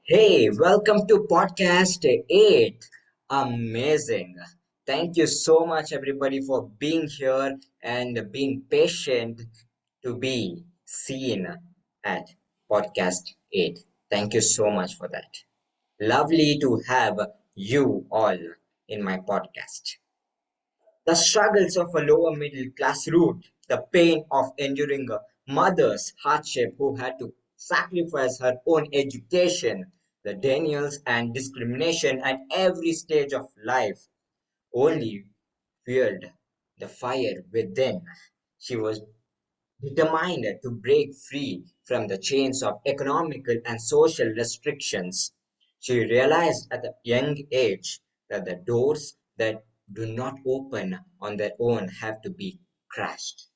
Hey, welcome to podcast 8. Amazing. Thank you so much, everybody, for being here and being patient to be seen at podcast 8. Thank you so much for that. Lovely to have you all in my podcast. The struggles of a lower middle class root, the pain of enduring a mother's hardship who had to sacrifice her own education, the denials and discrimination at every stage of life only fueled the fire within. She was determined to break free from the chains of economical and social restrictions. She realized at a young age that the doors that do not open on their own have to be crashed.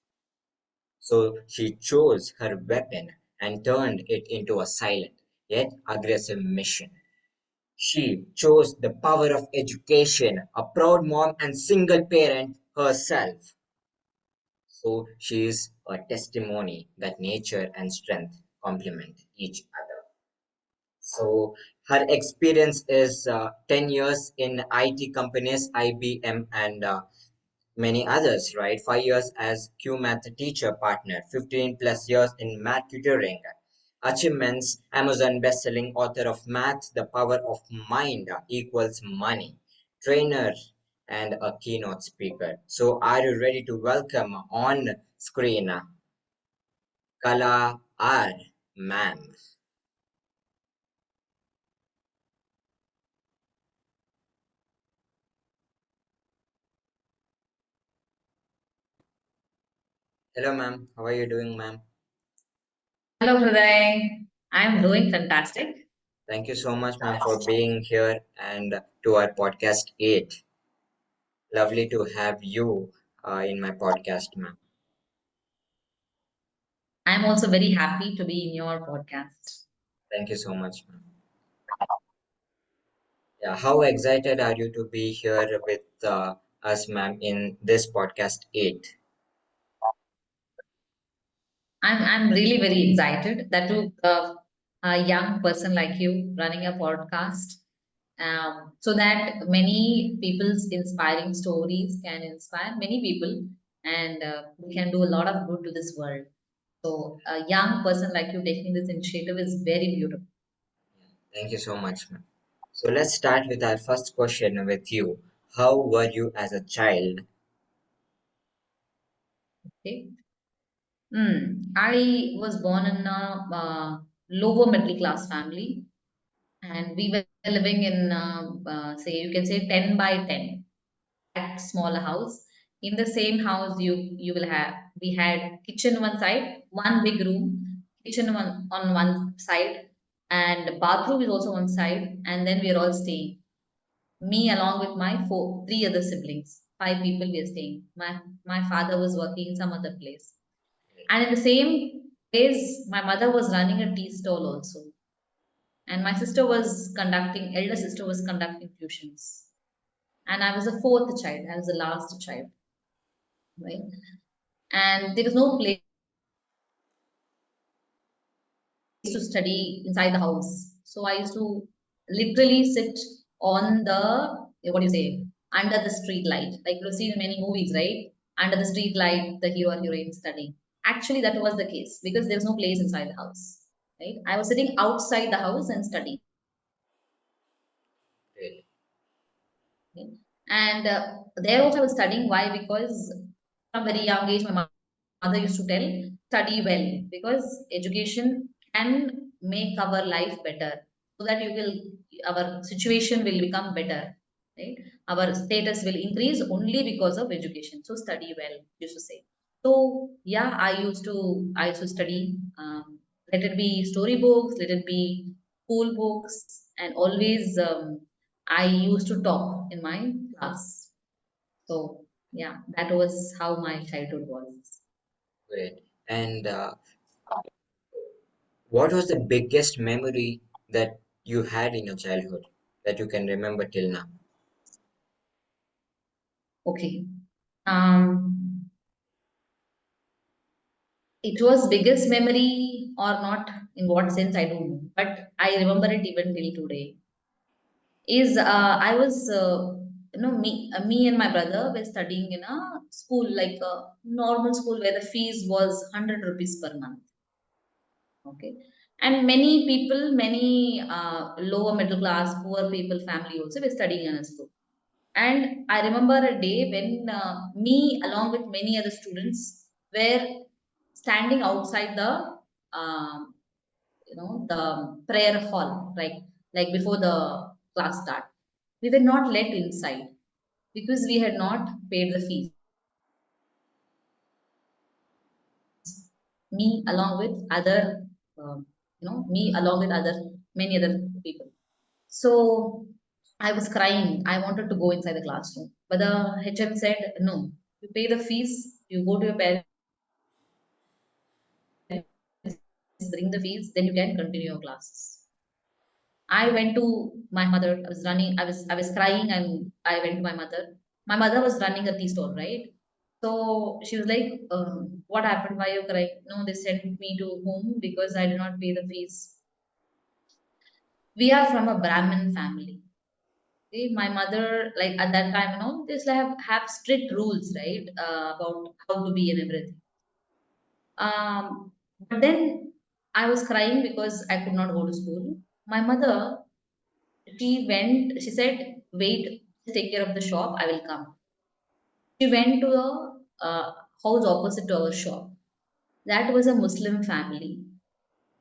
So she chose her weapon and turned it into a silent yet aggressive mission. She chose the power of education, a proud mom and single parent herself. So she is a testimony that nature and strength complement each other. So her experience is 10 years in IT companies, IBM, and many others, right? 5 years as Q Math teacher partner, 15 plus years in math tutoring. Achievements, Amazon best-selling author of Math, The Power of Mind Equals Money, trainer and a keynote speaker. So are you ready to welcome on screen Kala R, ma'am? Hello, ma'am. How are you doing, ma'am? Hello, Hrudai. I'm doing fantastic. Thank you so much, ma'am, for being here and to our podcast 8. Lovely to have you in my podcast, ma'am. I'm also very happy to be in your podcast. Thank you so much, ma'am. Yeah, how excited are you to be here with us, ma'am, in this podcast 8? I'm really very excited that a young person like you running a podcast, so that many people's inspiring stories can inspire many people, and we can do a lot of good to this world. So a young person like you taking this initiative is very beautiful. Thank you so much, ma'am. So let's start with our first question with you. How were you as a child? Okay. I was born in a lower middle class family, and we were living in say you can say 10 by 10 at smaller house. In the same house, you will have we had kitchen one side, one big room, kitchen one on one side, and bathroom is also one side, and then we are all staying, me along with my three other siblings, five people we are staying. My father was working in some other place, and in the same place my mother was running a tea stall also, and my elder sister was conducting tuitions, and I was the fourth child. I was the last child, right? And there was no place to study inside the house. So I used to literally sit on the what do you say, under the street light, like you've seen in many movies, right? Under the street light, the hero or heroine studying. Actually, that was the case because there was no place inside the house, right? I was sitting outside the house and studying. Really? Okay. And there also I was studying. Why? Because from very young age, my mother used to tell, study well, because education can make our life better, so that you will our situation will become better, right? Our status will increase only because of education. So study well, used to say. So yeah, I used to study. Let it be storybooks, let it be school books, and always I used to talk in my class. So yeah, that was how my childhood was. Great. And what was the biggest memory that you had in your childhood that you can remember till now? Okay. Um, it was biggest memory or not, in what sense I don't know. but I remember it even till today. Is I was me and my brother were studying in a school like a normal school where the fees was 100 rupees per month. Okay, and many people, many lower middle class, poor people, family also were studying in a school. And I remember a day when me along with many other students were standing outside the um, the prayer hall, like before the class start. We were not let inside because we had not paid the fees, me along with other me along with other many other people. So I was crying, I wanted to go inside the classroom, but the HM said no, you pay the fees, you go to your parents, bring the fees, then you can continue your classes. I went to my mother. I was running. I was crying, and I went to my mother. My mother was running a tea store, right? So she was like, "What happened? Why you crying?" No, they sent me to home because I did not pay the fees. We are from a Brahmin family. Okay? My mother, like at that time, just have strict rules, right, about how to be and everything. But then I was crying because I could not go to school. My mother, she said, wait, just take care of the shop, I will come. She went to a house opposite to our shop. That was a Muslim family.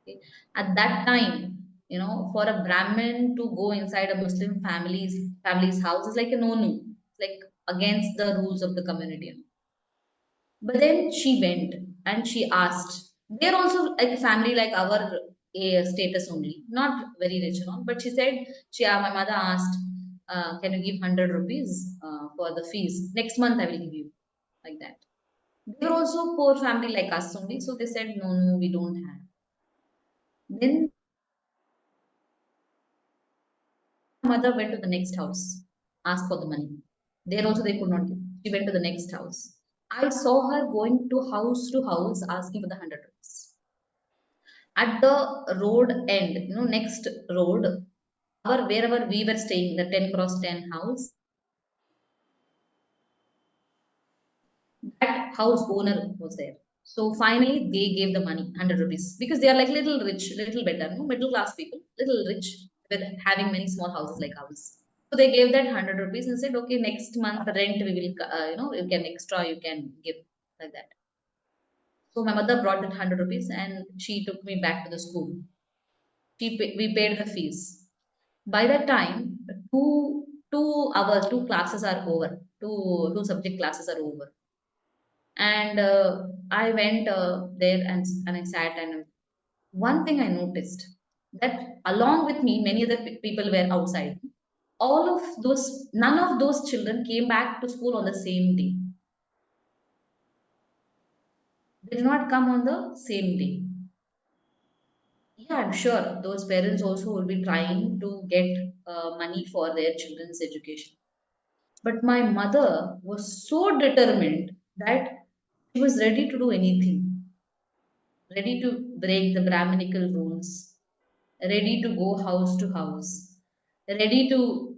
Okay. At that time, for a Brahmin to go inside a Muslim family's house is like a no-no. It's like against the rules of the community. But then she went and she asked. They're also like a family like our status only, not very rich and all. But she said, my mother asked, can you give 100 rupees for the fees? Next month I will give you, like that. They were also poor family like us only. So they said, no, no, we don't have. Then my mother went to the next house, asked for the money. There also they could not give. She went to the next house. I saw her going to house asking for the 100 rupees. At the road end, next road, our wherever we were staying, the 10 cross 10 house, that house owner was there. So finally they gave the money 100 rupees because they are like little rich, little better, no, middle class people, little rich, with having many small houses like ours. So they gave that 100 rupees and said, okay, next month rent we will you can extra, you can give, like that. So my mother brought that 100 rupees and she took me back to the school. We paid the fees. By that time, two classes are over, two subject classes are over. And I went there, and I sat, and one thing I noticed, that along with me many other people were outside. All of those None of those children came back to school on the same day. They did not come on the same day. Yeah, I'm sure those parents also will be trying to get money for their children's education. But my mother was so determined that she was ready to do anything, ready to break the Brahminical rules, ready to go house to house, ready to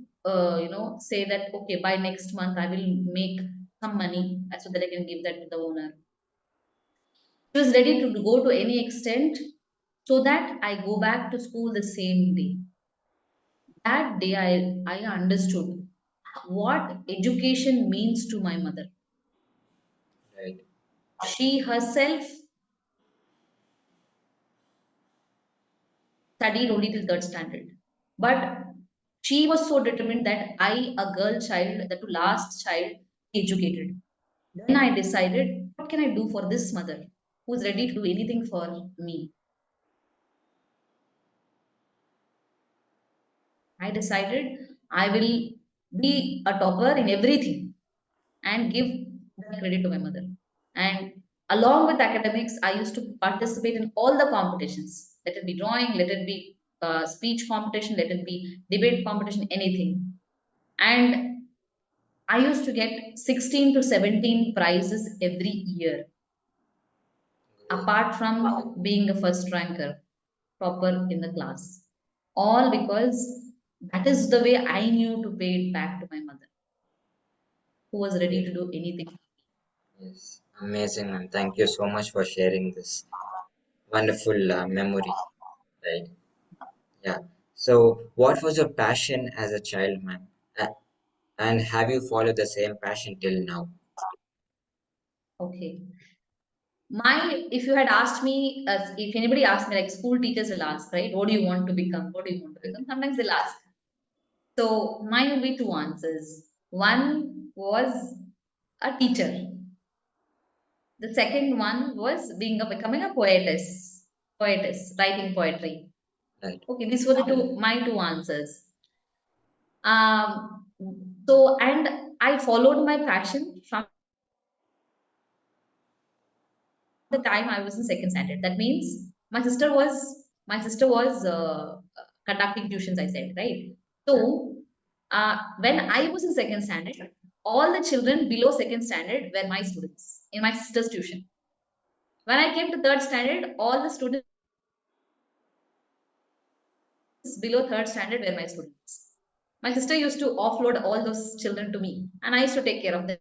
say that okay, by next month I will make some money so that I can give that to the owner. She was ready to go to any extent so that I go back to school the same day. That day I understood what education means to my mother. Right. She herself studied only till third standard. But she was so determined that I, a girl child, the last child, be educated. Then I decided, what can I do for this mother who's ready to do anything for me? I decided I will be a topper in everything and give the credit to my mother. And along with academics, I used to participate in all the competitions. Let it be drawing, let it be speech competition, let it be debate competition, anything. And I used to get 16 to 17 prizes every year, Great. apart from being a first ranker. topper in the class. All because that is the way I knew to pay it back to my mother, who was ready Yes, to do anything. yes. Amazing, man. Thank you so much for sharing this wonderful memory, right? Yeah. So, what was your passion as a child, man? And have you followed the same passion till now? Okay. If you had asked me, if anybody asked me, like school teachers will ask, right? What do you want to become? What do you want to become? Sometimes they'll ask. So mine will be two answers. One was a teacher. The second one was becoming a poetess, writing poetry. Right, Okay, these were the my two answers. Um, so and I followed my passion from the time I was in second standard. That means my sister was conducting tuitions. I said right. right, So when I was in second standard, all the children below second standard were my students in my sister's tuition. When I came to third standard, all the students below third standard were my students. My sister used to offload all those children to me, and I used to take care of them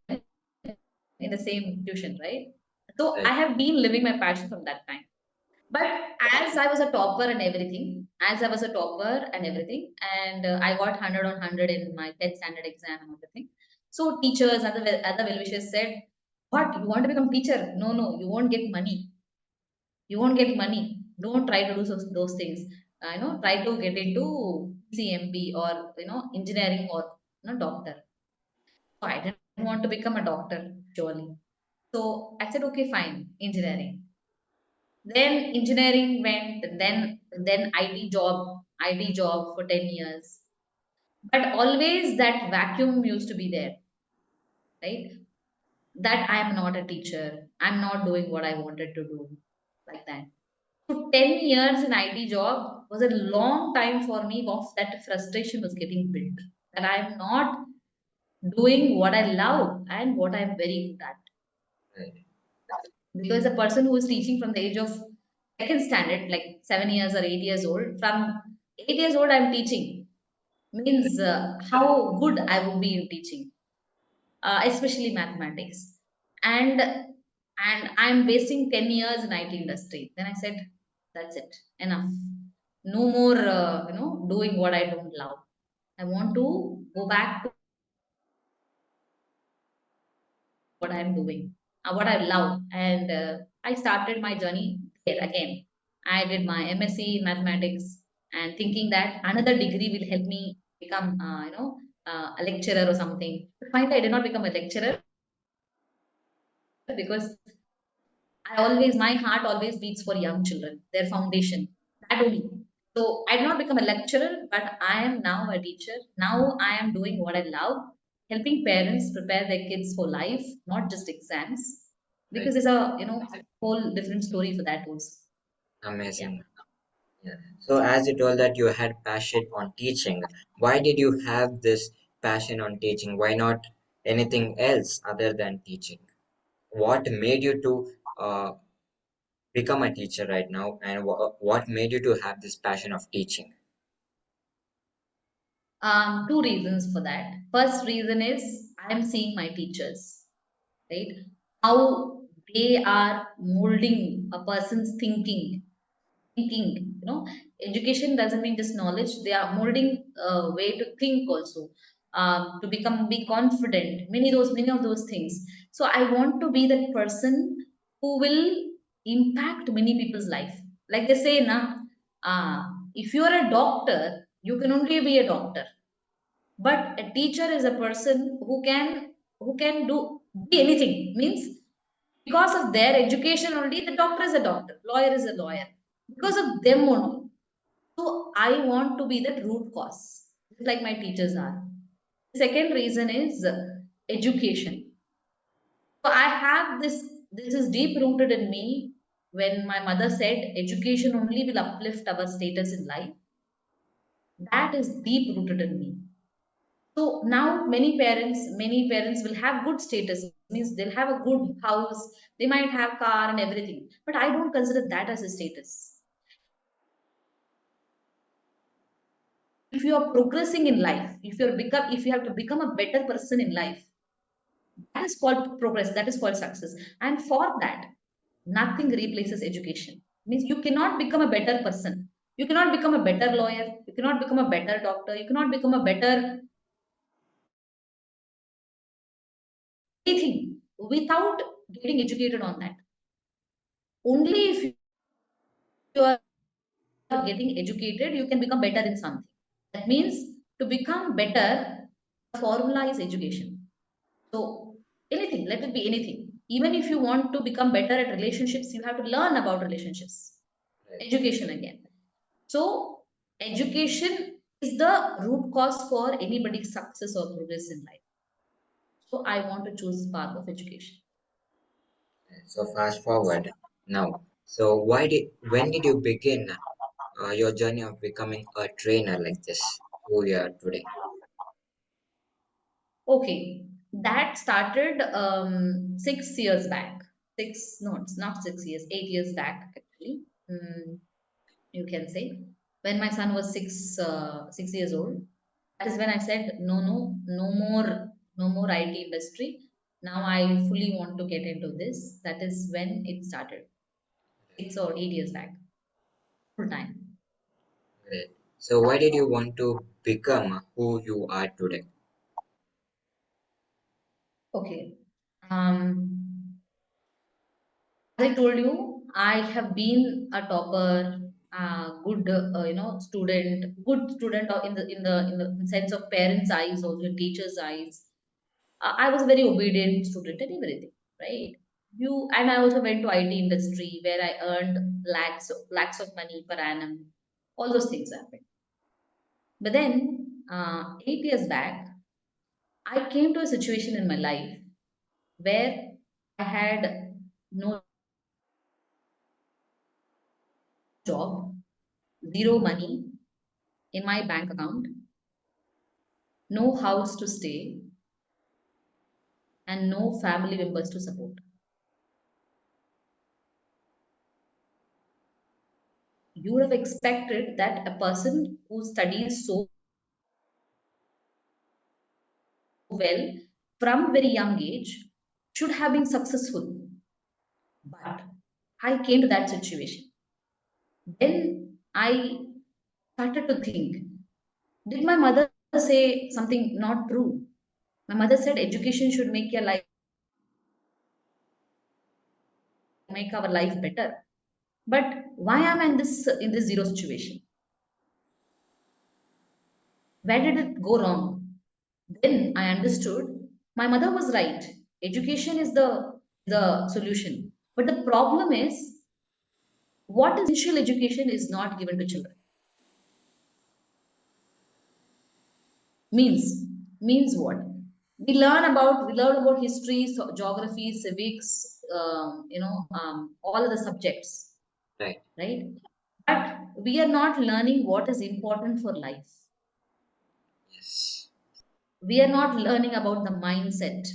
in the same tuition, right? So I right, have been living my passion from that time. But as I was a topper and everything, and I got 100 on 100 in my 10th standard exam and everything. So teachers, other well-wishers said, "What? You want to become teacher? No, no, you won't get money. You won't get money. Don't try to do those things. Try to get into CMB or engineering or doctor." So I didn't want to become a doctor, surely. So I said, okay, fine, engineering. Then engineering went, then IT job for 10 years. But always that vacuum used to be there, right? That I am not a teacher. I'm not doing what I wanted to do, like that. So 10 years in IT job was a long time for me of that frustration was getting built. That I am not doing what I love and what I'm very good at. right, Because a person who is teaching from the age of second standard, like 7 years or 8 years old, from 8 years old, I'm teaching means how good I would be in teaching, especially mathematics. And I'm wasting 10 years in IT industry. Then I said, that's it, enough. No more, doing what I don't love. I want to go back to what I'm doing, what I love. And I started my journey there again. I did my MSc in mathematics and thinking that another degree will help me become, a lecturer or something. But finally, I did not become a lecturer because my heart always beats for young children, their foundation, that only. So I did not become a lecturer, but I am now a teacher. Now I am doing what I love, helping parents prepare their kids for life, not just exams, because right. there's a whole different story for that also. Yeah. Amazing. Yeah. So, as you told that you had passion on teaching, why did you have this passion on teaching? Why not anything else other than teaching? What made you to become a teacher right now, and what made you to have this passion of teaching? Two reasons for that. First reason is I'm seeing my teachers, right? How they are molding a person's thinking. Education doesn't mean just knowledge. They are molding a way to think also, to be confident, many of those things. So I want to be that person who will impact many people's life. Like they say na, if you are a doctor you can only be a doctor, but a teacher is a person who can be anything. Means because of their education only, the doctor is a doctor, lawyer is a lawyer, because of them only. So I want to be that root cause, just like my teachers are. The second reason is education. So I have this is deep rooted in me. When my mother said education only will uplift our status in life, that is deep rooted in me. So now many parents will have good status, means they'll have a good house, they might have car and everything. But I don't consider that as a status. if you are progressing in life, if you have to become a better person in life, that is called progress, that is called success. And for that, nothing replaces education. Means you cannot become a better person, you cannot become a better lawyer, you cannot become a better doctor, you cannot become a better anything without getting educated on that. Only if you are getting educated, you can become better in something. That means to become better, the formula is education. So anything, let it be anything. Even if you want to become better at relationships, you have to learn about relationships. Right. Education again. So education is the root cause for anybody's success or progress in life. So I want to choose path of education. So fast forward now. So when did you begin your journey of becoming a trainer like this, who you are today? Okay, that started 6 years back. Six, no, it's not 6 years, 8 years back actually. Mm, you can say when my son was 6 years old. That is when I said no, no, no more, no more IT industry. Now I fully want to get into this. That is when it started, 6 or 8 years back, full time. Great. So why did you want to become who you are today? Okay. Um, as I told you, I have been a topper, good, good student in the sense of parents' eyes, also in teachers' eyes. I was a very obedient student and everything, right? You and I also went to IT industry where I earned lakhs of money per annum. All those things happened. But then, 8 years back, I came to a situation in my life where I had no job, zero money in my bank account, no house to stay, and no family members to support. You would have expected that a person who studies so well from very young age should have been successful. But I came to that situation. Then I started to think, did my mother say something not true? My mother said education should make your life, make our life better. But why am I in this zero situation? Where did it go wrong? Then I understood my mother was right. Education is the solution. But the problem is what essential education is not given to children. Means what? We learn about history, geography, civics, all of the subjects, Right. right? But we are not learning what is important for life. Yes. We are not learning about the mindset.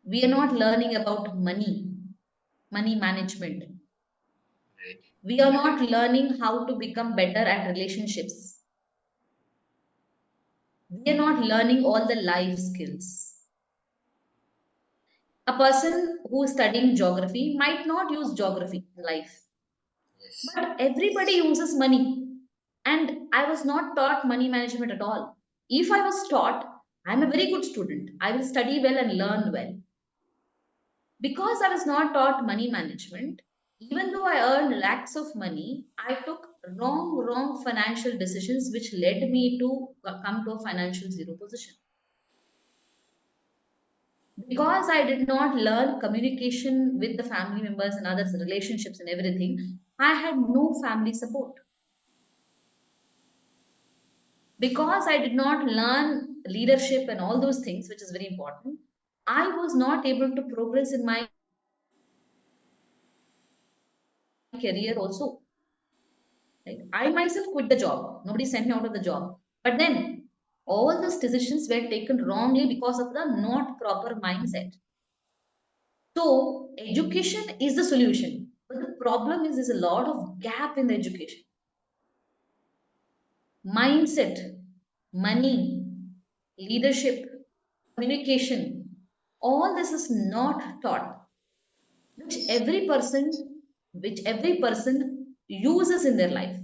We are not learning about money management. Right. We are not learning how to become better at relationships. We are not learning all the life skills. A person who is studying geography might not use geography in life, Yes. but everybody uses money. And I was not taught money management at all. If I was taught, I'm a very good student. I will study well and learn well. Because I was not taught money management, even though I earned lakhs of money, I took wrong financial decisions which led me to come to a financial zero position. Because I did not learn communication with the family members and others, relationships and everything, I had no family support. Because I did not learn leadership and all those things, which is very important, I was not able to progress in my career also. Right? I myself quit the job. Nobody sent me out of the job. But then all those decisions were taken wrongly because of the not proper mindset. So education is the solution. But the problem is there's a lot of gap in the education. mindset, money, leadership, communication. All this is not taught, which every person uses in their life.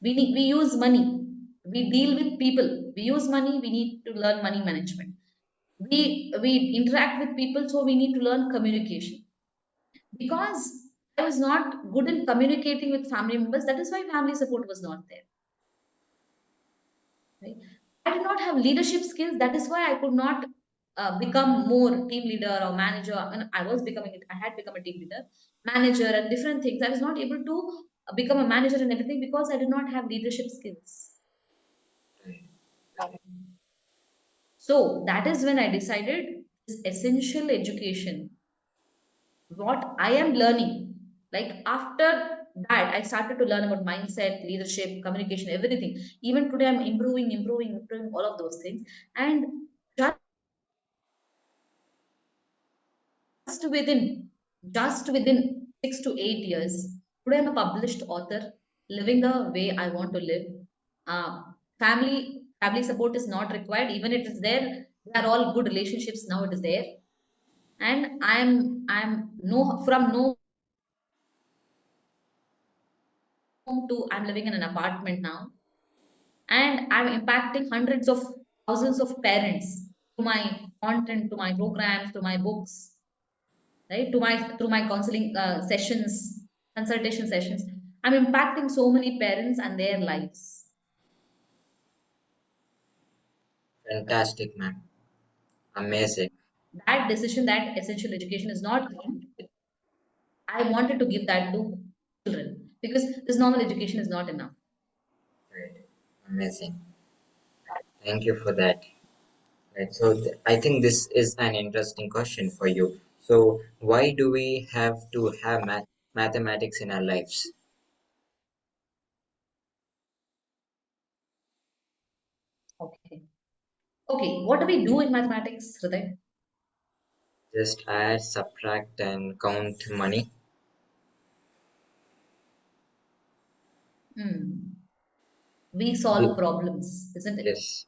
We use money. We deal with people. We use money. We need to learn money management. We interact with people, so we need to learn communication. Because I was not good in communicating with family members, that is why family support was not there. Right? I did not have leadership skills. That is why I could not become more team leader or manager. And I was becoming it. I had become a team leader, manager, and different things. I was not able to become a manager and everything because I did not have leadership skills. So that is when I decided this essential education, what I am learning. Like after that, I started to learn about mindset, leadership, communication, everything. Even today, I'm improving all of those things. And just within just within 6 to 8 years, today I'm a published author, living the way I want to live. Uh, family support is not required. Even it is there, they are all good relationships now. It is there, and I'm no from no home to I'm living in an apartment now, and I'm impacting hundreds of thousands of parents through my content, to my programs, to my books, right? To my through my counseling sessions, consultation sessions. I'm impacting so many parents and their lives. Fantastic, ma'am. Amazing. That decision, that essential education is not given. I wanted to give that to children because this normal education is not enough. Right. Amazing. Thank you for that. Right. So I think this is an interesting question for you. So why do we have to have mathematics in our lives? Okay. Okay. What do we do in mathematics, Hriday? Just add, subtract, and count money. Hmm. We solve Ye- problems, isn't it? Yes.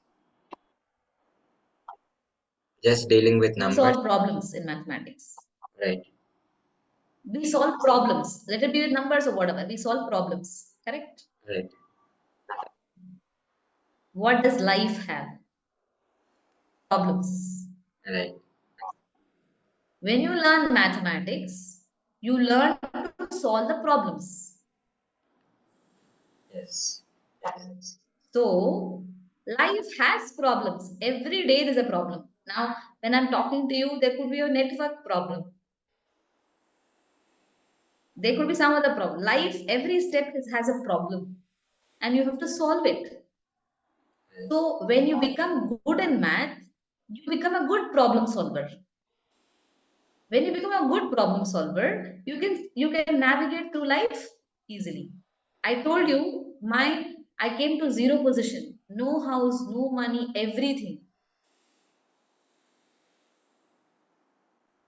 Just dealing with We numbers. solve problems in mathematics. Right. We solve problems. Let it be with numbers or whatever. We solve problems. Correct? Right. What does life have? Problems. Right. When you learn mathematics, you learn to solve the problems. Yes. So, life has problems. Every day there's a problem. Now, when I'm talking to you, there could be a network problem. There could be some other problem. Life, every step has a problem and you have to solve it. Right. So, when you become good in math, you become a good problem solver. When you become a good problem solver, you can navigate through life easily. I told you my I came to zero position, no house, no money, everything.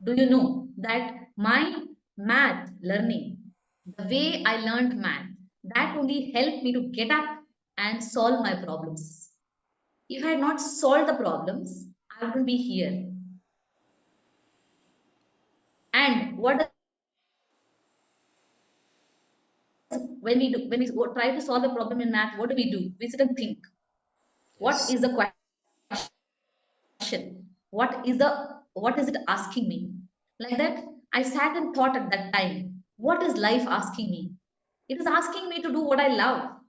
Do you know that my math learning, the way I learned math, that only helped me to get up and solve my problems. If I had not solved the problems, I wouldn't be here. And what when we try to solve a problem in math, what do? We sit and think. What Yes. is the question? What is it asking me? Like that, I sat and thought at that time, what is life asking me? It is asking me to do what I love.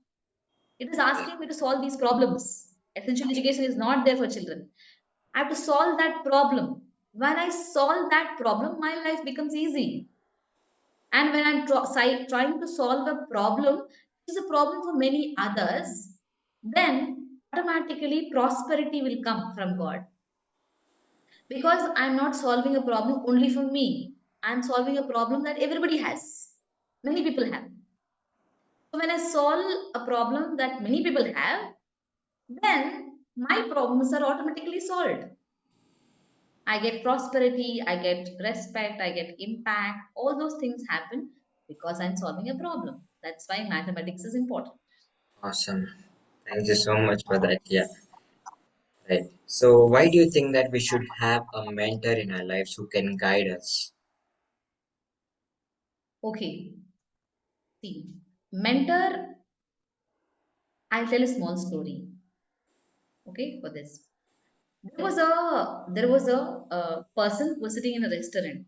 It is Right. asking me to solve these problems. Essential education is not there for children. I have to solve that problem. When I solve that problem, my life becomes easy. And when I'm trying to solve a problem, which is a problem for many others, then automatically prosperity will come from God. Because I'm not solving a problem only for me. I'm solving a problem that everybody has. Many people have. So when I solve a problem that many people have, then my problems are automatically solved. I get prosperity, I get respect, I get impact. All those things happen because I'm solving a problem. That's why mathematics is important. Awesome. Thank you so much for that. Yeah, right. So, why do you think that we should have a mentor in our lives who can guide us? Okay, see, mentor, I'll tell a small story. Okay, for this. There was a person who was sitting in a restaurant.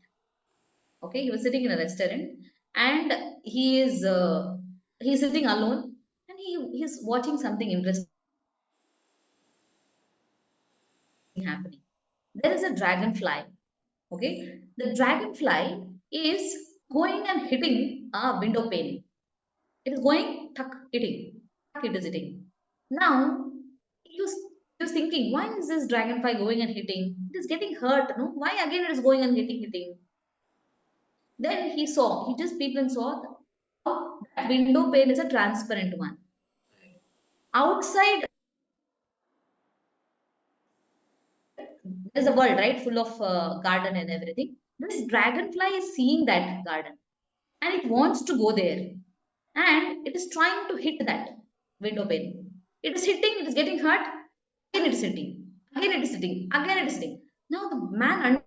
Okay, he was sitting in a restaurant, and he's sitting alone, and he's watching something interesting happening. There is a dragonfly. Okay, the dragonfly is going and hitting a window pane. It is going tuck hitting, tuck it is hitting. Now he was thinking, why is this dragonfly going and hitting? It is getting hurt. No, why again it is going and hitting? Then he just peeped and saw that window pane is a transparent one. Outside, there's a world, right, full of garden and everything. This dragonfly is seeing that garden and it wants to go there and it is trying to hit that window pane. It is hitting, it is getting hurt, again it is hitting, again it is hitting, again it is hitting. Now the man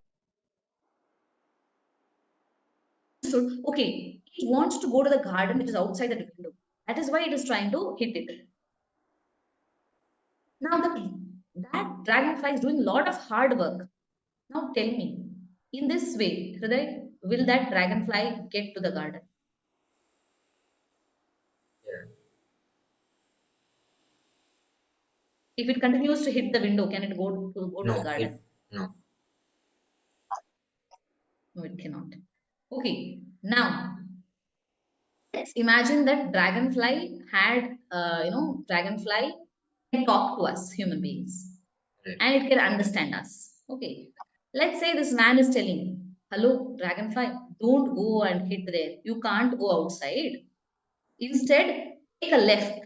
understood, okay, it wants to go to the garden which is outside the window. That is why it is trying to hit it. Now that dragonfly is doing a lot of hard work. Now tell me, in this way, Hriday, will that dragonfly get to the garden? Yeah. If it continues to hit the window, can it go to the No, garden? no. No, it cannot. Okay, now let's imagine that dragonfly had, dragonfly can talk to us, human beings, Right. and it can understand us. Okay, let's say this man is telling, hello, dragonfly, don't go and hit there. You can't go outside. Instead, take a left,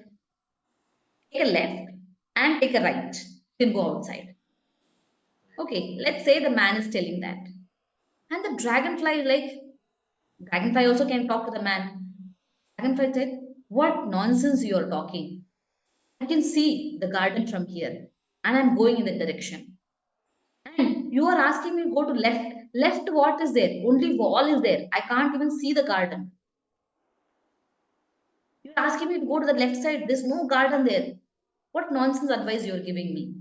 take a left, and take a right. You can go outside. Okay, let's say the man is telling that. And the dragonfly is like, dragonfly also can talk to the man. Dragonfly said, what nonsense you are talking. I can see the garden from here, and I'm going in that direction. And you are asking me to go to left. Left, what is there? Only wall is there. I can't even see the garden. You're asking me to go to the left side. There's no garden there. What nonsense advice you're giving me?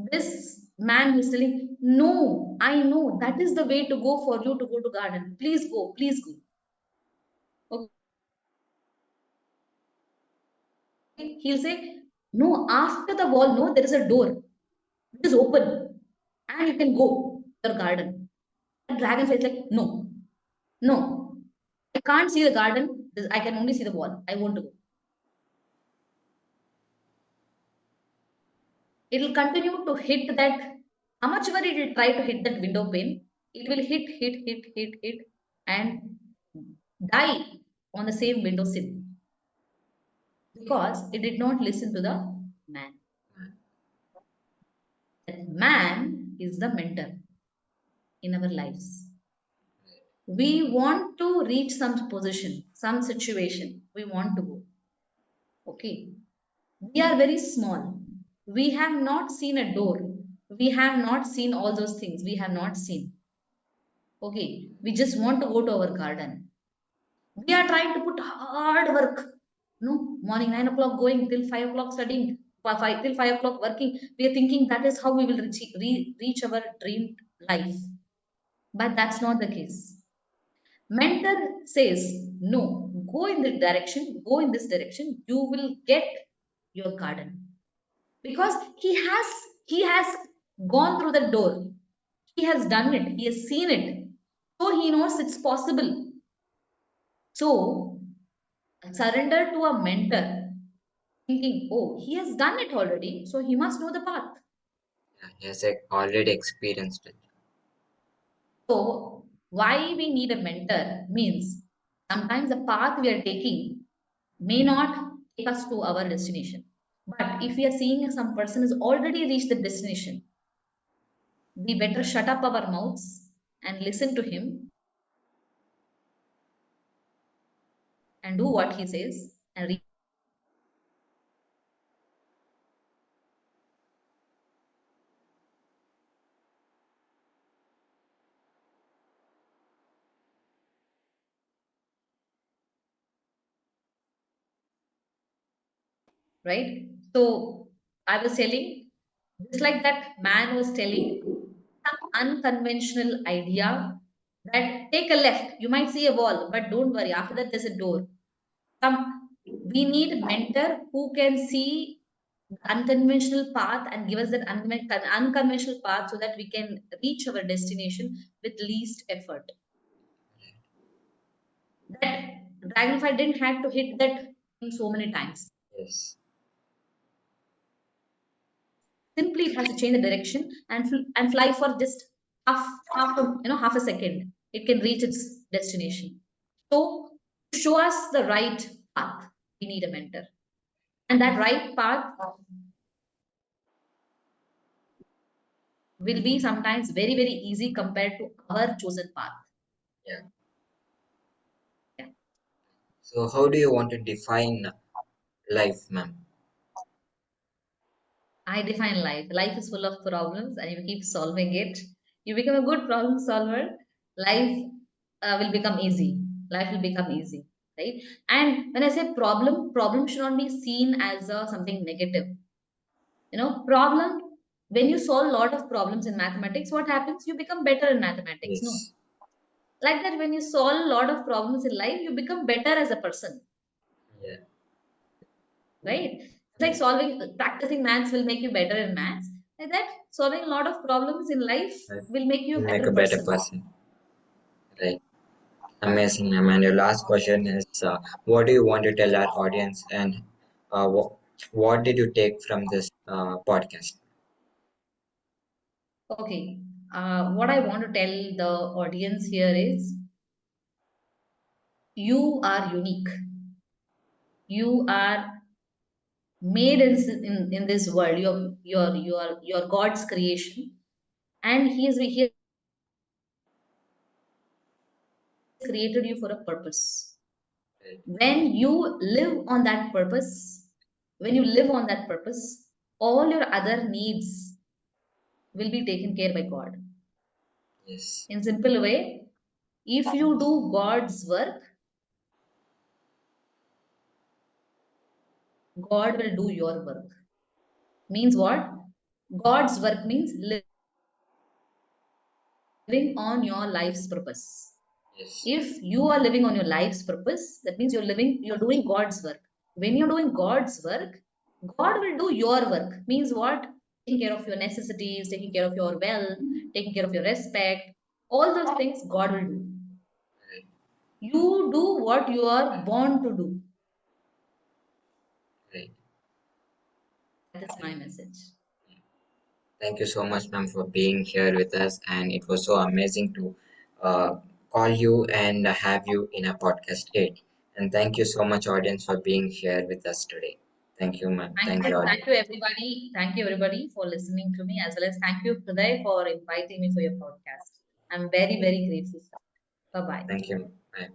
This man was telling, no, I know that is the way to go for you to go to garden. Please go, please go. Okay. He'll say, no, after the wall, no, there is a door. It is open and you can go to the garden. And dragon says like, no, no, I can't see the garden. I can only see the wall. I want to go. It will continue to hit that. How much ever it will try to hit that window pane, it will hit, and die on the same window sill because it did not listen to the man. That man is the mentor in our lives. We want to reach some position, some situation. We want to go. Okay. We are very small. We have not seen a door. We have not seen all those things. We have not seen. Okay. We just want to go to our garden. We are trying to put hard work. No, morning 9 o'clock going till 5 o'clock studying, till 5 o'clock working. We are thinking that is how we will reach our dreamed life. But that's not the case. Mentor says, no, go in this direction, you will get your garden. Because he has gone through the door. He has done it, he has seen it. So he knows it's possible. So surrender to a mentor, thinking, oh, he has done it already, so he must know the path. Yeah, he has already experienced it. So why we need a mentor means sometimes the path we are taking may not take us to our destination. But if we are seeing some person has already reached the destination, we better shut up our mouths and listen to him and do what he says and reach. right? So I was telling, just like that man was telling, some unconventional idea that take a left, you might see a wall, but don't worry, after that there's a door. Some We need a mentor who can see the unconventional path and give us that unconventional path so that we can reach our destination with least effort. That dragonfly didn't have to hit that thing so many times. Yes. Simply it has to change the direction and and fly for just half a second. It can reach its destination. So to show us the right path, we need a mentor. And that right path will be sometimes very, very easy compared to our chosen path. Yeah. Yeah. So how do you want to define life, ma'am? I define life. Life is full of problems, and you keep solving it. You become a good problem solver. Life will become easy. Life will become easy, right? And when I say problem, problem should not be seen as something negative. Problem. When you solve a lot of problems in mathematics, what happens? You become better in mathematics. No, Yes. like that. When you solve a lot of problems in life, you become better as a person, Yeah. right? It's like practicing maths will make you better in maths. Like that, solving a lot of problems in life Right. will make you a You make better a better person. person. Right. Amazing, ma'am. And your last question is, what do you want to tell our audience, and what did you take from this podcast? Okay. What I want to tell the audience here is you are unique. You are made in this world. You're God's creation, and He has created you for a purpose. Right. When you live on that purpose, when you live on that purpose, all your other needs will be taken care by God. Yes. In simple way, if you do God's work, God will do your work. Means what? God's work means living on your life's purpose. Yes. If you are living on your life's purpose, that means you're doing God's work. When you're doing God's work, God will do your work. Means what? Taking care of your necessities, taking care of your wealth, taking care of your respect, all those things God will do. Right. You do what you are born to do. Right. That is my message. Thank you so much, ma'am, for being here with us. And it was so amazing to uh, call you and have you in a podcast date. And thank you so much, audience, for being here with us today. Thank you, ma'am. Thank you, Thank audience. you everybody. Thank you everybody for listening to me, as well as thank you Hrudai for inviting me for your podcast. I'm very, very grateful. Bye bye. Thank you. Bye.